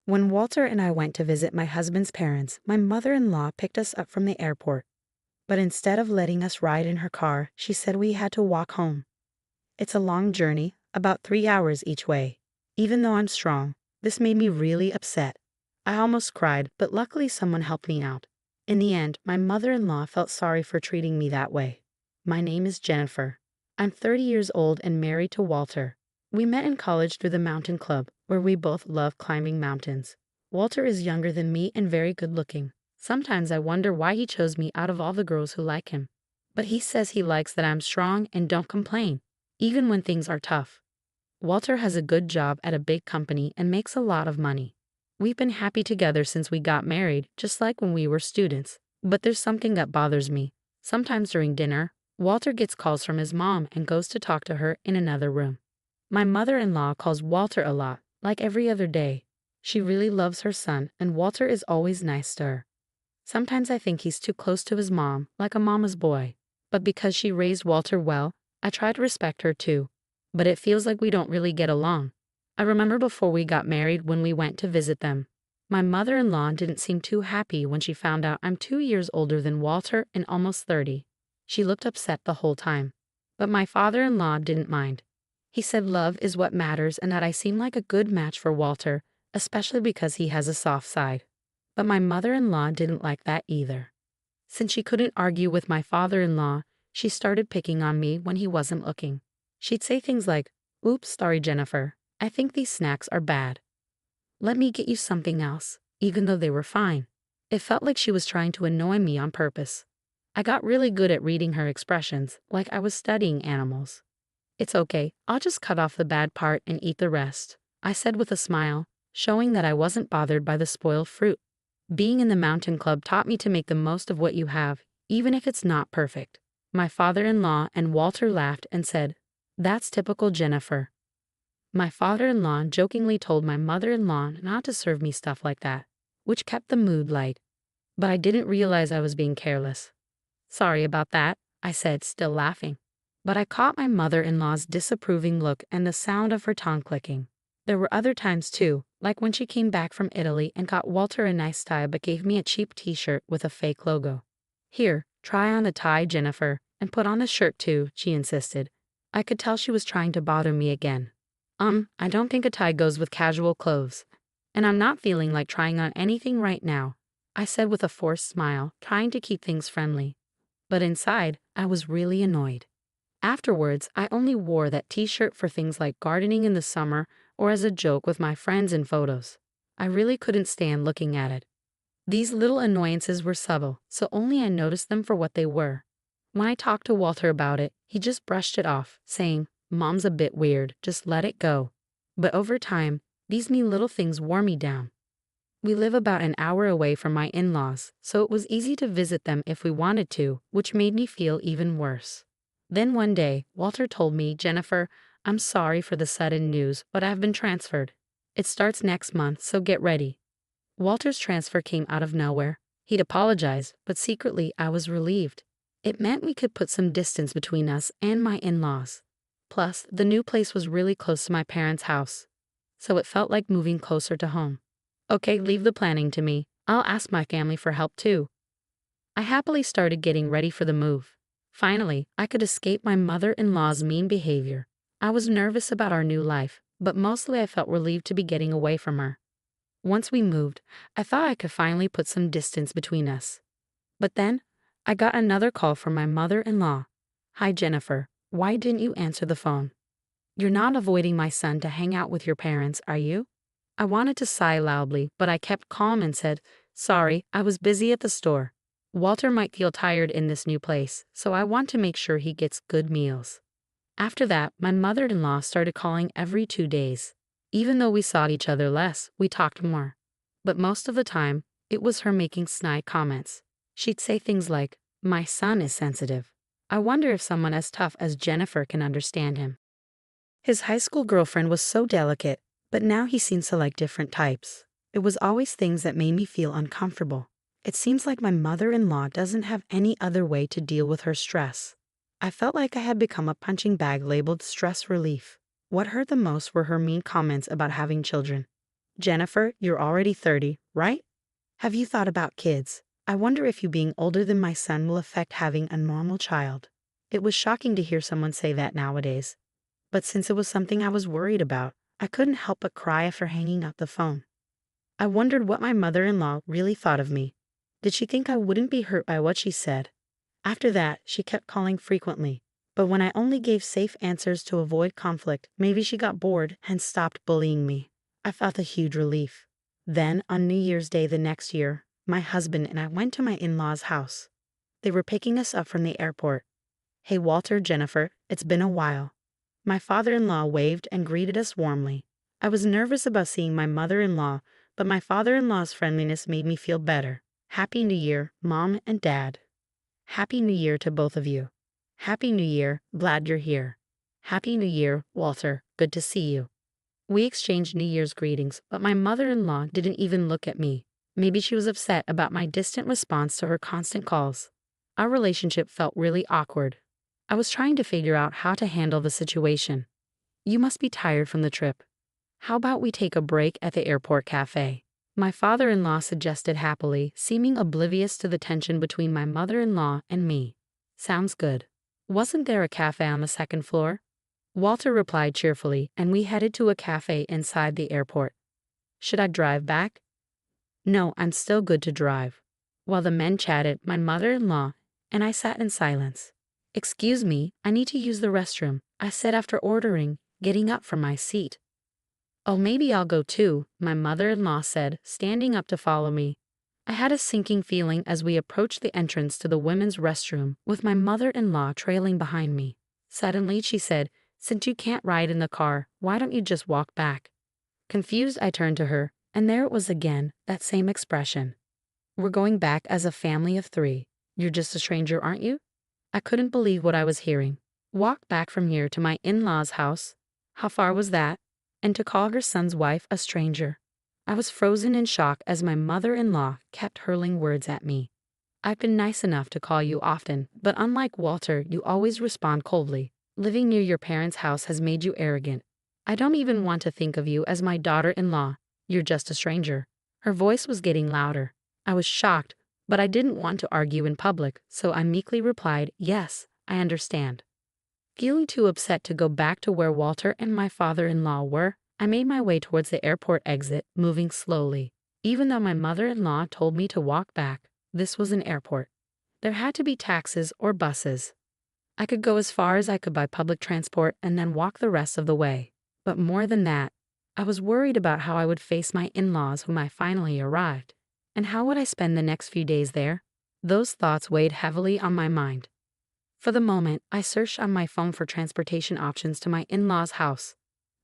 When Walter and I went to visit my husband's parents, my mother-in-law picked us up from the airport. But instead of letting us ride in her car, she said we had to walk home. It's a long journey, about 3 hours each way. Even though I'm strong, this made me really upset. I almost cried, but luckily someone helped me out. In the end, my mother-in-law felt sorry for treating me that way. My name is Jennifer. I'm 30 years old and married to Walter. We met in college through the mountain club, where we both love climbing mountains. Walter is younger than me and very good-looking. Sometimes I wonder why he chose me out of all the girls who like him. But he says he likes that I'm strong and don't complain, even when things are tough. Walter has a good job at a big company and makes a lot of money. We've been happy together since we got married, just like when we were students. But there's something that bothers me. Sometimes during dinner, Walter gets calls from his mom and goes to talk to her in another room. My mother-in-law calls Walter a lot, like every other day. She really loves her son, and Walter is always nice to her. Sometimes I think he's too close to his mom, like a mama's boy. But because she raised Walter well, I try to respect her too. But it feels like we don't really get along. I remember before we got married when we went to visit them. My mother-in-law didn't seem too happy when she found out I'm 2 years older than Walter and almost 30. She looked upset the whole time. But my father-in-law didn't mind. He said love is what matters and that I seem like a good match for Walter, especially because he has a soft side. But my mother-in-law didn't like that either. Since she couldn't argue with my father-in-law, she started picking on me when he wasn't looking. She'd say things like, "Oops, sorry Jennifer, I think these snacks are bad. Let me get you something else," even though they were fine. It felt like she was trying to annoy me on purpose. I got really good at reading her expressions, like I was studying animals. "It's okay, I'll just cut off the bad part and eat the rest," I said with a smile, showing that I wasn't bothered by the spoiled fruit. Being in the mountain club taught me to make the most of what you have, even if it's not perfect. My father-in-law and Walter laughed and said, "That's typical Jennifer." My father-in-law jokingly told my mother-in-law not to serve me stuff like that, which kept the mood light. But I didn't realize I was being careless. "Sorry about that," I said, still laughing. But I caught my mother-in-law's disapproving look and the sound of her tongue clicking. There were other times too, like when she came back from Italy and got Walter a nice tie but gave me a cheap t-shirt with a fake logo. "Here, try on the tie, Jennifer, and put on the shirt too," she insisted. I could tell she was trying to bother me again. I don't think a tie goes with casual clothes. And I'm not feeling like trying on anything right now," I said with a forced smile, trying to keep things friendly. But inside, I was really annoyed. Afterwards, I only wore that t-shirt for things like gardening in the summer or as a joke with my friends in photos. I really couldn't stand looking at it. These little annoyances were subtle, so only I noticed them for what they were. When I talked to Walter about it, he just brushed it off, saying, "Mom's a bit weird, just let it go." But over time, these mean little things wore me down. We live about an hour away from my in-laws, so it was easy to visit them if we wanted to, which made me feel even worse. Then one day, Walter told me, "Jennifer, I'm sorry for the sudden news, but I've been transferred. It starts next month, so get ready." Walter's transfer came out of nowhere. He'd apologized, but secretly I was relieved. It meant we could put some distance between us and my in-laws. Plus, the new place was really close to my parents' house, so it felt like moving closer to home. "Okay, leave the planning to me. I'll ask my family for help too." I happily started getting ready for the move. Finally, I could escape my mother-in-law's mean behavior. I was nervous about our new life, but mostly I felt relieved to be getting away from her. Once we moved, I thought I could finally put some distance between us. But then, I got another call from my mother-in-law. "Hi Jennifer, why didn't you answer the phone? You're not avoiding my son to hang out with your parents, are you?" I wanted to sigh loudly, but I kept calm and said, "Sorry, I was busy at the store. Walter might feel tired in this new place, so I want to make sure he gets good meals." After that, my mother-in-law started calling every 2 days. Even though we saw each other less, we talked more. But most of the time, it was her making snide comments. She'd say things like, "My son is sensitive. I wonder if someone as tough as Jennifer can understand him. His high school girlfriend was so delicate, but now he seems to like different types." It was always things that made me feel uncomfortable. It seems like my mother-in-law doesn't have any other way to deal with her stress. I felt like I had become a punching bag labeled stress relief. What hurt the most were her mean comments about having children. Jennifer, you're already 30, right? Have you thought about kids? I wonder if you being older than my son will affect having a normal child. It was shocking to hear someone say that nowadays. But since it was something I was worried about, I couldn't help but cry after hanging up the phone. I wondered what my mother-in-law really thought of me. Did she think I wouldn't be hurt by what she said? After that, she kept calling frequently. But when I only gave safe answers to avoid conflict, maybe she got bored and stopped bullying me. I felt a huge relief. Then, on New Year's Day the next year, my husband and I went to my in-laws' house. They were picking us up from the airport. "Hey Walter, Jennifer, it's been a while." My father-in-law waved and greeted us warmly. I was nervous about seeing my mother-in-law, but my father-in-law's friendliness made me feel better. "Happy New Year, Mom and Dad." "Happy New Year to both of you." "Happy New Year, glad you're here." "Happy New Year, Walter, good to see you." We exchanged New Year's greetings, but my mother-in-law didn't even look at me. Maybe she was upset about my distant response to her constant calls. Our relationship felt really awkward. I was trying to figure out how to handle the situation. "You must be tired from the trip. How about we take a break at the airport cafe?" My father-in-law suggested happily, seeming oblivious to the tension between my mother-in-law and me. "Sounds good. Wasn't there a cafe on the second floor?" Walter replied cheerfully, and we headed to a cafe inside the airport. "Should I drive back?" "No, I'm still good to drive." While the men chatted, my mother-in-law and I sat in silence. "Excuse me, I need to use the restroom," I said after ordering, getting up from my seat. "Oh, maybe I'll go too," my mother-in-law said, standing up to follow me. I had a sinking feeling as we approached the entrance to the women's restroom, with my mother-in-law trailing behind me. Suddenly, she said, "Since you can't ride in the car, why don't you just walk back?" Confused, I turned to her, and there it was again, that same expression. "We're going back as a family of 3. You're just a stranger, aren't you?" I couldn't believe what I was hearing. Walk back from here to my in-laws' house? How far was that? And to call her son's wife a stranger? I was frozen in shock as my mother-in-law kept hurling words at me. "I've been nice enough to call you often, but unlike Walter, you always respond coldly. Living near your parents' house has made you arrogant. I don't even want to think of you as my daughter-in-law. You're just a stranger." Her voice was getting louder. I was shocked, but I didn't want to argue in public, so I meekly replied, "Yes, I understand." Feeling too upset to go back to where Walter and my father-in-law were, I made my way towards the airport exit, moving slowly. Even though my mother-in-law told me to walk back, this was an airport. There had to be taxis or buses. I could go as far as I could by public transport and then walk the rest of the way. But more than that, I was worried about how I would face my in-laws when I finally arrived. And how would I spend the next few days there? Those thoughts weighed heavily on my mind. For the moment, I searched on my phone for transportation options to my in-laws' house.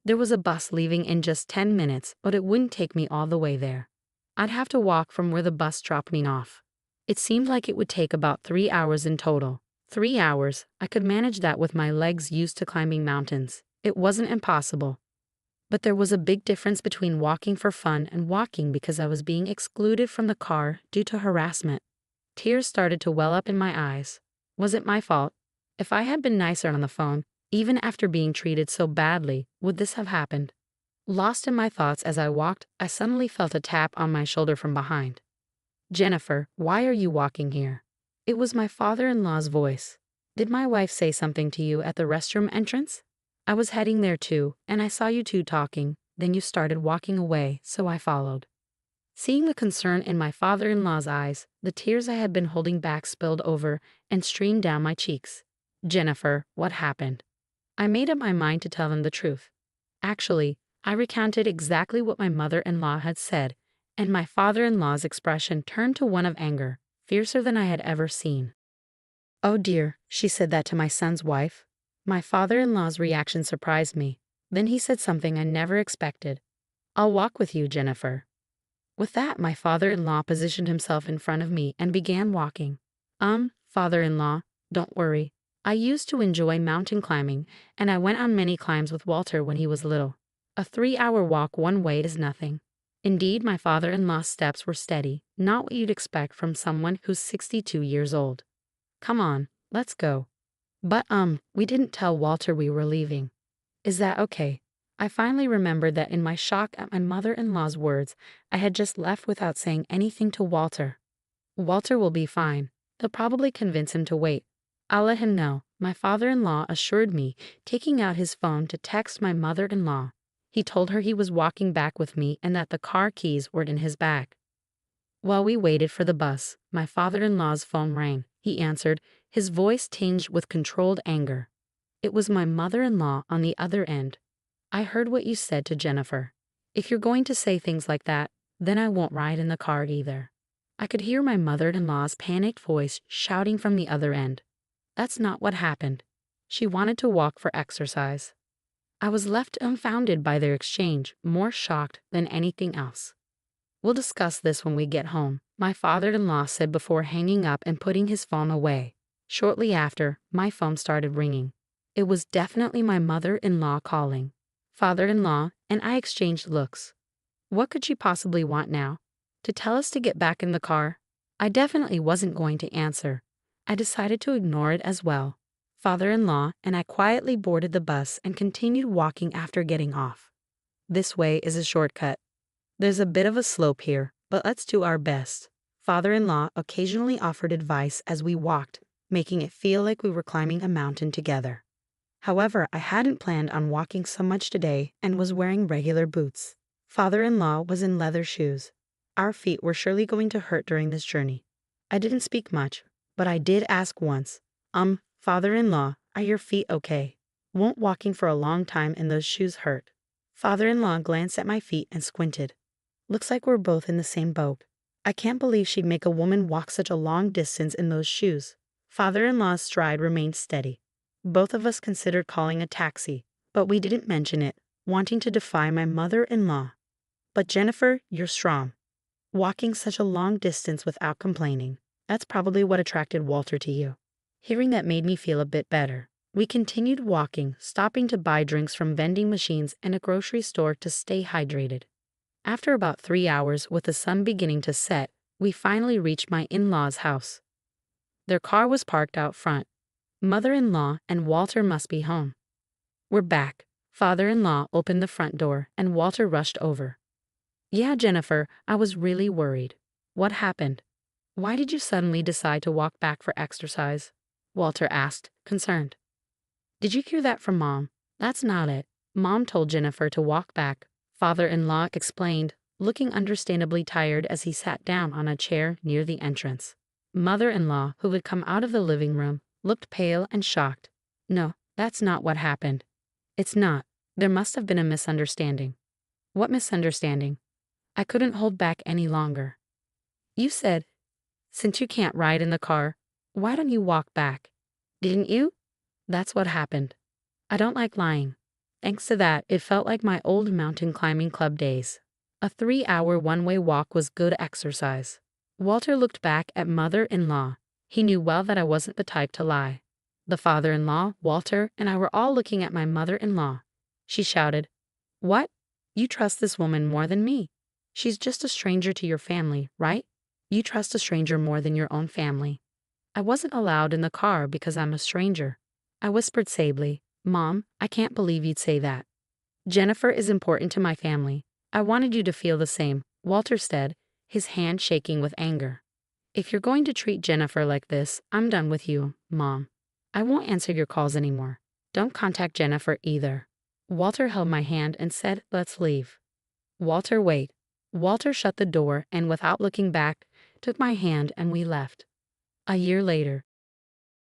There was a bus leaving in just 10 minutes, but it wouldn't take me all the way there. I'd have to walk from where the bus dropped me off. It seemed like it would take about 3 hours in total. 3 hours, I could manage that with my legs used to climbing mountains. It wasn't impossible. But there was a big difference between walking for fun and walking because I was being excluded from the car due to harassment. Tears started to well up in my eyes. Was it my fault? If I had been nicer on the phone, even after being treated so badly, would this have happened? Lost in my thoughts as I walked, I suddenly felt a tap on my shoulder from behind. "Jennifer, why are you walking here?" It was my father-in-law's voice. "Did my wife say something to you at the restroom entrance?" "I was heading there too, and I saw you two talking. Then you started walking away, so I followed." Seeing the concern in my father-in-law's eyes, the tears I had been holding back spilled over and streamed down my cheeks. "Jennifer, what happened?" I made up my mind to tell them the truth. Actually, I recounted exactly what my mother-in-law had said, and my father-in-law's expression turned to one of anger, fiercer than I had ever seen. "Oh dear, she said that to my son's wife?" My father-in-law's reaction surprised me. Then he said something I never expected. "I'll walk with you, Jennifer." With that, my father-in-law positioned himself in front of me and began walking. Father-in-law, don't worry. I used to enjoy mountain climbing, and I went on many climbs with Walter when he was little. A 3-hour walk one way is nothing." Indeed, my father-in-law's steps were steady, not what you'd expect from someone who's 62 years old. "Come on, let's go." "But, we didn't tell Walter we were leaving." "Is that okay?" I finally remembered that in my shock at my mother-in-law's words, I had just left without saying anything to Walter. Walter will be fine. They'll probably convince him to wait. I'll let him know, my father-in-law assured me, taking out his phone to text my mother-in-law. He told her he was walking back with me and that the car keys were in his bag. While we waited for the bus, my father-in-law's phone rang. He answered, his voice tinged with controlled anger. It was my mother-in-law on the other end. I heard what you said to Jennifer. If you're going to say things like that, then I won't ride in the car either. I could hear my mother-in-law's panicked voice shouting from the other end. That's not what happened. She wanted to walk for exercise. I was left dumbfounded by their exchange, more shocked than anything else. We'll discuss this when we get home, my father-in-law said before hanging up and putting his phone away. Shortly after, my phone started ringing. It was definitely my mother-in-law calling. Father-in-law and I exchanged looks. What could she possibly want now? To tell us to get back in the car? I definitely wasn't going to answer. I decided to ignore it as well. Father-in-law and I quietly boarded the bus and continued walking after getting off. This way is a shortcut. There's a bit of a slope here, but let's do our best. Father-in-law occasionally offered advice as we walked, making it feel like we were climbing a mountain together. However, I hadn't planned on walking so much today and was wearing regular boots. Father-in-law was in leather shoes. Our feet were surely going to hurt during this journey. I didn't speak much, but I did ask once, Father-in-law, are your feet okay? Won't walking for a long time in those shoes hurt? Father-in-law glanced at my feet and squinted. Looks like we're both in the same boat. I can't believe she'd make a woman walk such a long distance in those shoes. Father-in-law's stride remained steady. Both of us considered calling a taxi, but we didn't mention it, wanting to defy my mother-in-law. But Jennifer, you're strong. Walking such a long distance without complaining. That's probably what attracted Walter to you. Hearing that made me feel a bit better. We continued walking, stopping to buy drinks from vending machines and a grocery store to stay hydrated. After about 3 hours with the sun beginning to set, we finally reached my in-laws' house. Their car was parked out front. Mother-in-law and Walter must be home. We're back. Father-in-law opened the front door and Walter rushed over. Yeah, Jennifer, I was really worried. What happened? Why did you suddenly decide to walk back for exercise? Walter asked, concerned. Did you hear that from Mom? That's not it. Mom told Jennifer to walk back. Father-in-law explained, looking understandably tired as he sat down on a chair near the entrance. Mother-in-law, who had come out of the living room, looked pale and shocked. No, that's not what happened. It's not. There must have been a misunderstanding. What misunderstanding? I couldn't hold back any longer. You said, since you can't ride in the car, why don't you walk back? Didn't you? That's what happened. I don't like lying. Thanks to that, it felt like my old mountain climbing club days. A 3-hour one-way walk was good exercise. Walter looked back at mother-in-law. He knew well that I wasn't the type to lie. The father-in-law, Walter, and I were all looking at my mother-in-law. She shouted, What? You trust this woman more than me. She's just a stranger to your family, right? You trust a stranger more than your own family. I wasn't allowed in the car because I'm a stranger. I whispered sably, Mom, I can't believe you'd say that. Jennifer is important to my family. I wanted you to feel the same, Walter said, his hand shaking with anger. If you're going to treat Jennifer like this, I'm done with you, Mom. I won't answer your calls anymore. Don't contact Jennifer either. Walter held my hand and said, Let's leave. Walter, wait. Walter shut the door and without looking back, took my hand and we left. A year later.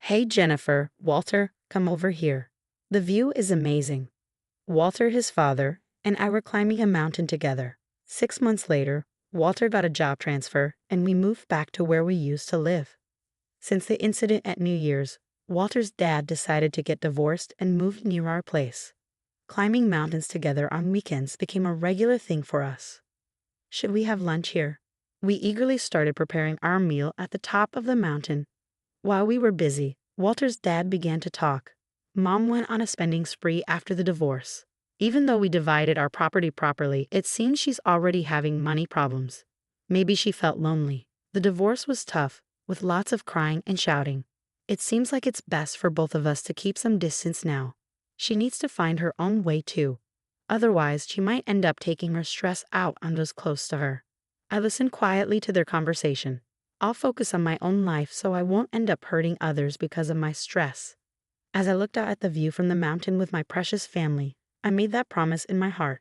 Hey Jennifer, Walter, come over here. The view is amazing. Walter, his father, and I were climbing a mountain together. 6 months later, Walter got a job transfer and we moved back to where we used to live. Since the incident at New Year's, Walter's dad decided to get divorced and moved near our place. Climbing mountains together on weekends became a regular thing for us. Should we have lunch here? We eagerly started preparing our meal at the top of the mountain. While we were busy, Walter's dad began to talk. Mom went on a spending spree after the divorce. Even though we divided our property properly, it seems she's already having money problems. Maybe she felt lonely. The divorce was tough, with lots of crying and shouting. It seems like it's best for both of us to keep some distance now. She needs to find her own way too. Otherwise, she might end up taking her stress out on those close to her. I listened quietly to their conversation. I'll focus on my own life so I won't end up hurting others because of my stress. As I looked out at the view from the mountain with my precious family, I made that promise in my heart.